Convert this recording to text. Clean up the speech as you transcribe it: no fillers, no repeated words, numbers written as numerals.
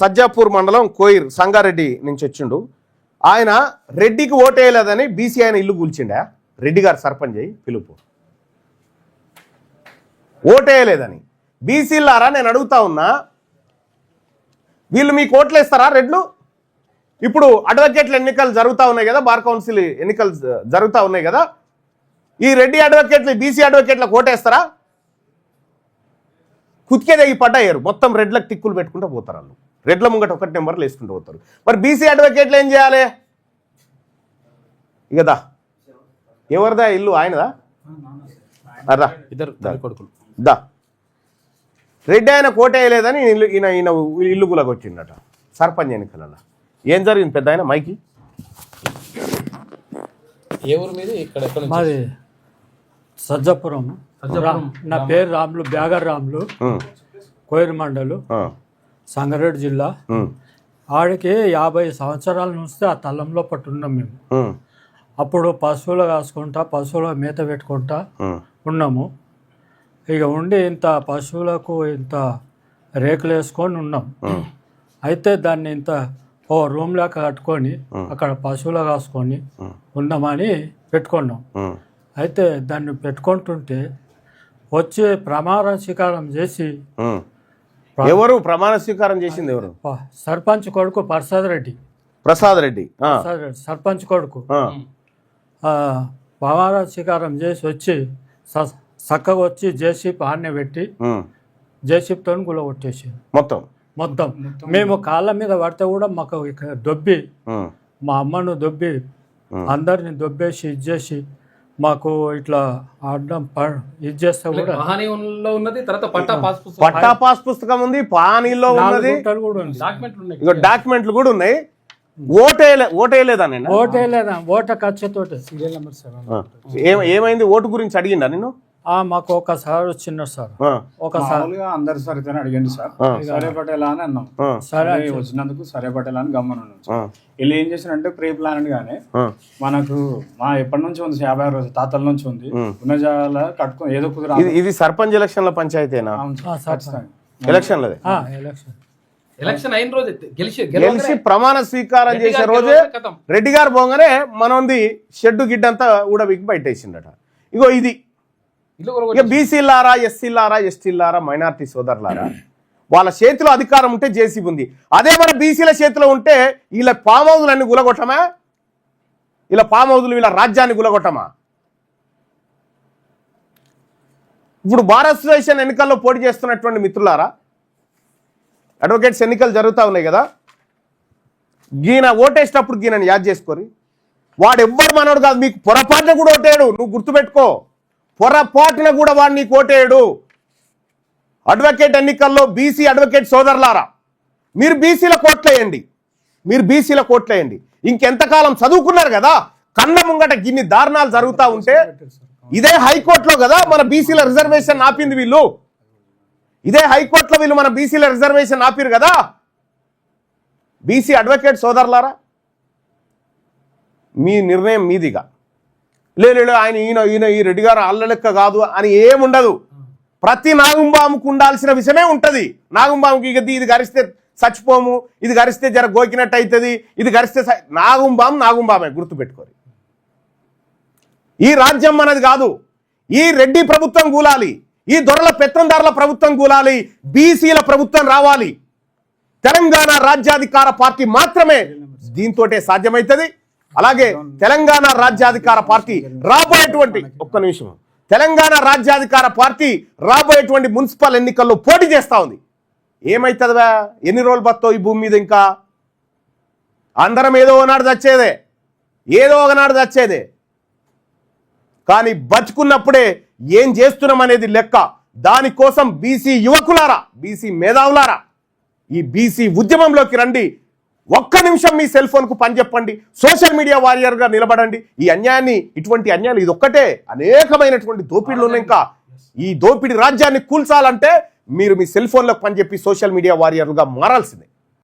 సజ్జాపూర్ మండలం కోయిర్ సంగారెడ్డి నుంచి వచ్చిండు. ఆయన రెడ్డికి ఓటేయలేదని బీసీ ఆయన ఇల్లు కూల్చిండా. రెడ్డి గారు సర్పంచ్ అయ్యి పిలుపు ఓటేయలేదని. బీసీలారా నేను అడుగుతా ఉన్నా, వీళ్ళు మీకు ఓట్లేస్తారా రెడ్లు? ఇప్పుడు అడ్వకేట్ల ఎన్నికలు జరుగుతూ ఉన్నాయి కదా, బార్ కౌన్సిల్ ఎన్నికలు జరుగుతూ ఉన్నాయి కదా, ఈ రెడ్డి అడ్వకేట్లు బీసీ అడ్వకేట్లకు ఓటేస్తారా? కుతికే దిగి పడ్డారు, మొత్తం రెడ్లకు టిక్కులు పెట్టుకుంటూ పోతారు. వాళ్ళు రెడ్ల ముంగట ఒకటి నెంబర్లు వేసుకుంటూ పోతారు. మరి బీసీ అడ్వకేట్లు ఏం చేయాలి? ఇకదా ఎవరిదా ఇల్లు? ఆయనదా? అదా దా రెడ్డి ఆయన కోటేయలేదని ఈయన ఇల్లు గులగొచ్చిండట సర్పంచ్ ఎన్నికలలో. ఏం జరిగింది పెద్ద ఆయన మైకి? ఏ ఊరు మీద? ఇక్కడ మాది సజ్జపురం. నా పేరు రాములు, బ్యాగర్ రాములు, కోయిర్ మండలు, సంగారెడ్డి జిల్లా. ఆడికి 50 సంవత్సరాల నుంచి ఆ తల్లంలో పట్టున్నాం మేము. అప్పుడు పశువులు కాసుకుంటా, పశువుల మేత పెట్టుకుంటా ఉన్నాము. ఇక ఉండి ఇంత పశువులకు ఇంత రేకులు వేసుకొని ఉన్నాం. అయితే దాన్ని ఇంత ఓ రూమ్ లాగా కట్టుకొని అక్కడ పశువులు కాసుకొని ఉన్నామని పెట్టుకున్నాం. అయితే దాన్ని పెట్టుకుంటుంటే వచ్చి ప్రమాణ స్వీకారం చేసి, ఎవరు ప్రమాణ స్వీకారం చేసింది? ఎవరు? సర్పంచ్ కొడుకు ప్రసాద్ రెడ్డి సర్పంచ్ కొడుకు ప్రమాణ స్వీకారం చేసి వచ్చి చక్కగా వచ్చి జేసీపీ ఆన్నే పెట్టి జేసీపీతో గుల కొట్టేసి మొత్తం మేము కాళ్ళ మీద పడితే కూడా మాకు ఇక్కడ దొబ్బి, మా అమ్మను దొబ్బి, అందరిని దొబ్బేసి ఇది చేసి మాకు ఇట్లా అడ్డం ఇది చేస్తే కూడా పట్టా పాస్ పుస్తకం ఉంది, పానీలో ఉన్నది, డాక్యుమెంట్లు కూడా ఉన్నాయి. ఓటేయలేదా? ఓట ఖర్చుతో. ఏమైంది? ఓటు గురించి అడిగిందా నిన్ను? మాకు ఒకసారి వచ్చినారు సార్, ఒకసారి అందరు సరితేనే అడిగండి సార్, సరే పటేలా అని అన్నాం. సరే వచ్చినందుకు సరే పటేలా అని గమ్మనున్నాం. వీళ్ళు ఏం చేసినంటే ప్రీ ప్లాన్ గానే మనకు మా ఎప్పటి నుంచి ఉంది, 50 రోజులు తాతల నుంచి ఉంది, ఉన్న జాగాల కట్టుకుని ఏదో కుదిరా. ఇది సర్పంచ్ ఎలక్షన్ల పంచాయతీనా? ఎలక్షన్ అయిన రోజు గెలిచి ప్రమాణ స్వీకారం చేసే రోజే రెడ్డి గారు పోగానే మనది షెడ్డు గిడ్డంతా ఊడబిక్కి బయటేసిండట. ఇగో ఇది ఇక బీసీలారా, ఎస్సీలారా, ఎస్టీలారా, మైనార్టీ సోదరులారా, వాళ్ళ చేతిలో అధికారం ఉంటే జేసీబీ ఉంది. అదే మన బీసీల చేతిలో ఉంటే వీళ్ళ ఫామ్ హౌజులన్నీ గులగొట్టమా? వీళ్ళ ఫామ్ హౌజులు వీళ్ళ రాజ్యాన్ని గులగొట్టమా? ఇప్పుడు బార్ అసోసియేషన్ ఎన్నికల్లో పోటీ చేస్తున్నటువంటి మిత్రులారా, అడ్వకేట్స్ ఎన్నికలు జరుగుతూ ఉన్నాయి కదా, గీన ఓటేసేటప్పుడు గీనని యాద్ చేసుకోరి. వాడు ఎవ్వరు మనోడు కాదు, మీకు పొరపాటున కూడా ఓటేయడు. నువ్వు గుర్తుపెట్టుకో, పొరపాటున కూడా వాడు నీకు ఓటేయడు. అడ్వకేట్ ఎన్నికల్లో బీసీ అడ్వకేట్ సోదరులారా, మీరు బీసీల కోట్లేయండి, మీరు బీసీల కోట్లేయండి. ఇంకెంతకాలం చదువుకున్నారు కదా, కన్న ముంగట గిన్ని దారుణాలు జరుగుతూ ఉంటే ఇదే హైకోర్టులో కదా మన బీసీల రిజర్వేషన్ ఆపింది వీళ్ళు. ఇదే హైకోర్టులో వీళ్ళు మన బీసీల రిజర్వేషన్ ఆపిరు కదా. బీసీ అడ్వకేట్ సోదరులారా, మీ నిర్ణయం మీదిగా. లేదు ఆయన ఈయన ఈ రెడ్డి గారు అల్ల లెక్క కాదు అని ఏముండదు. ప్రతి నాగుంబాముకు ఉండాల్సిన విషయమే ఉంటుంది. నాగుంబాముకి ఇది గరిస్తే చచ్చిపోము, ఇది గరిస్తే జర గోకినట్టు అవుతుంది, ఇది గరిస్తే నాగుంబామే గుర్తుపెట్టుకోరు. ఈ రాజ్యం మనది కాదు. ఈ రెడ్డి ప్రభుత్వం కూలాలి, ఈ దొరల పెత్తందారుల ప్రభుత్వం కూలాలి, బీసీల ప్రభుత్వం రావాలి. తెలంగాణ రాజ్యాధికార పార్టీ మాత్రమే దీంతోటే సాధ్యమవుతుంది. అలాగే తెలంగాణ రాజ్యాధికార పార్టీ రాబోయేటువంటి తెలంగాణ రాజ్యాధికార పార్టీ రాబోయేటువంటి మున్సిపల్ ఎన్నికల్లో పోటీ చేస్తా ఉంది. ఏమైతుందా? ఎన్ని రోజులు బతో ఈ భూమి మీద? ఇంకా అందరం ఏదో ఒకనాడు చచ్చేదే, కానీ బతుకున్నప్పుడే ఏం చేస్తున్నాం అనేది లెక్క. దానికోసం బీసీ యువకులారా, బీసీ మేధావులారా, ఈ బీసీ ఉద్యమంలోకి రండి. ఒక్క నిమిషం మీ సెల్ ఫోన్కు పని చెప్పండి, సోషల్ మీడియా వారియర్గా నిలబడండి. ఈ అన్యాయాన్ని, ఇటువంటి అన్యాయాలు ఇది ఒక్కటే, అనేకమైనటువంటి దోపిడీలు ఉన్నాయి. ఇంకా ఈ దోపిడీ రాజ్యాన్ని కూల్చాలంటే మీరు మీ సెల్ ఫోన్లకు పని చెప్పి సోషల్ మీడియా వారియర్లుగా మారాల్సిందే.